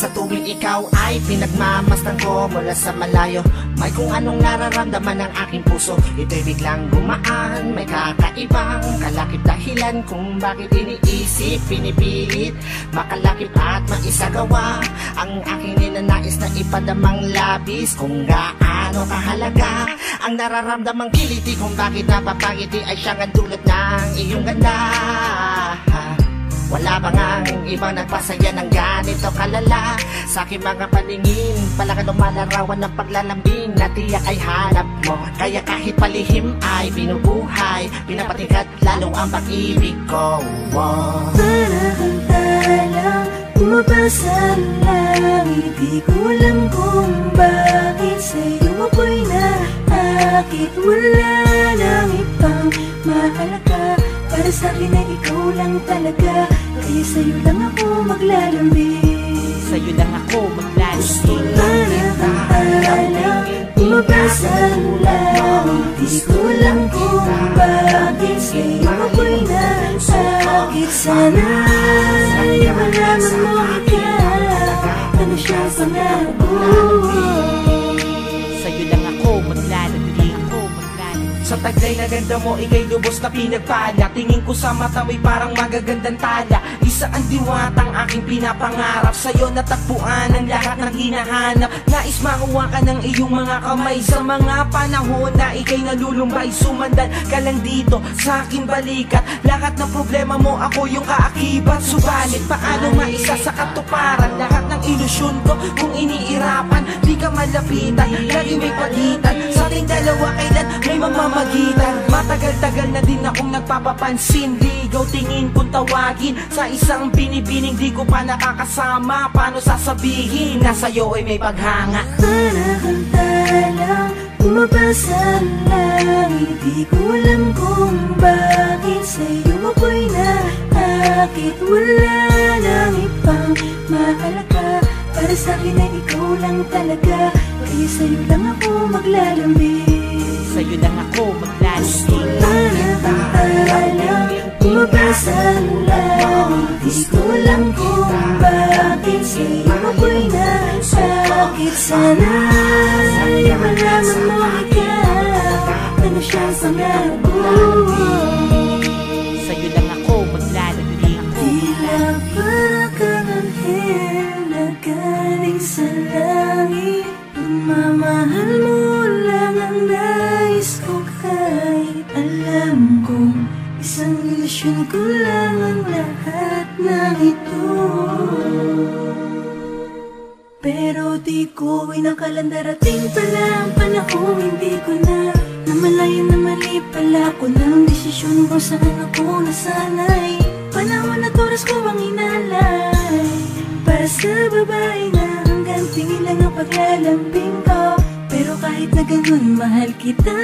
Sa tuwing ikaw ay pinagmamasdan ko mula sa malayo, may kung anong nararamdaman ng aking puso. Ito'y biglang gumaan, may kakaibang kalakip dahilan kung bakit iniisip, pinipilit makalakip at maisagawa ang aking ninanais na ipadamang labis. Kung gaano kahalaga ang nararamdamang kiliti, kung bakit napapangiti ay siyang ang dulot ng iyong ganda. Wala bang ang ibang nagpasaya ng ganito kalala? Sa aking mga paningin, palaka lumalarawan ng paglalambing na tiyak ay hanap mo. Kaya kahit palihim ay binubuhay, pinapatingkat lalo ang pag-ibig ko. Para kang talang bumabasa ang langit, di ko alam kung bakit sa'yo ako'y naakit. Wala nang ibang mahalaga, para sa'kin ay ikaw lang talaga. Kaya sa'yo lang ako maglalambing, sa'yo lang ako maglalambing. para kang talang bumabasa ang langit, di ko alam kung bakit sa'yo ako'y naakit. Sana ay malaman mo ikaw, ano siya pangako. Sa'yo lang ako maglalambing, Sa taglay na ganda mo, ika'y lubos na pinagpala. Tingin ko sa mata mo'y parang magagandang tala. Isa ang diwatang aking pinapangarap, sa'yo natagpuan ang lahat ng hinahanap. Nais makuha ka ng iyong mga kamay sa mga panahon na ika'y nalulumbay. Sumandan ka lang dito sa aking balikat, lahat ng problema mo ako yung kaakibat. Subalit paano maisa sa katuparan lahat ng ilusyon ko kung iniirapan? Di ka malapitan, lagi may pagitan sa ating dalawa, kailan may mamamagitan. Matagal-tagal na din akong nagpapapansin, ligaw tingin kung tawagin sa isang binibining di ko pa nakakasama. Paano sasabihin na sa'yo ay may paghanga? Para kang talang bumabasa ang langit, di ko alam kung bakit sa'yo ako'y naakit. Wala nang ibang mahalaga, para sa'kin ay ikaw lang talaga. Kaya sa'yo lang ako maglalambing, sa'yo lang ako maglalambing. para kang talang bumabasa ang langit, di ko alam kung bakit sa'yo ako'y naakit. Sana ay malaman mo ikaw, ano siyang pangako. Sa'yo lang ako maglalambing. Tila para kang anghel na galing sa langit, pagmamahal mo lang ang nais ko. Kahit alam kong isang ilusyon ko lang ang lahat ng ito, pero di ko inakalang darating pala ang panahon. Hindi ko na namalayan na mali pala ko ng desisyon kung saan ako nasanay. Panahon at oras ko bang inalay para sa babae na hanggang tingin lang ang paglalambing ko. Pero kahit na ganun mahal kita,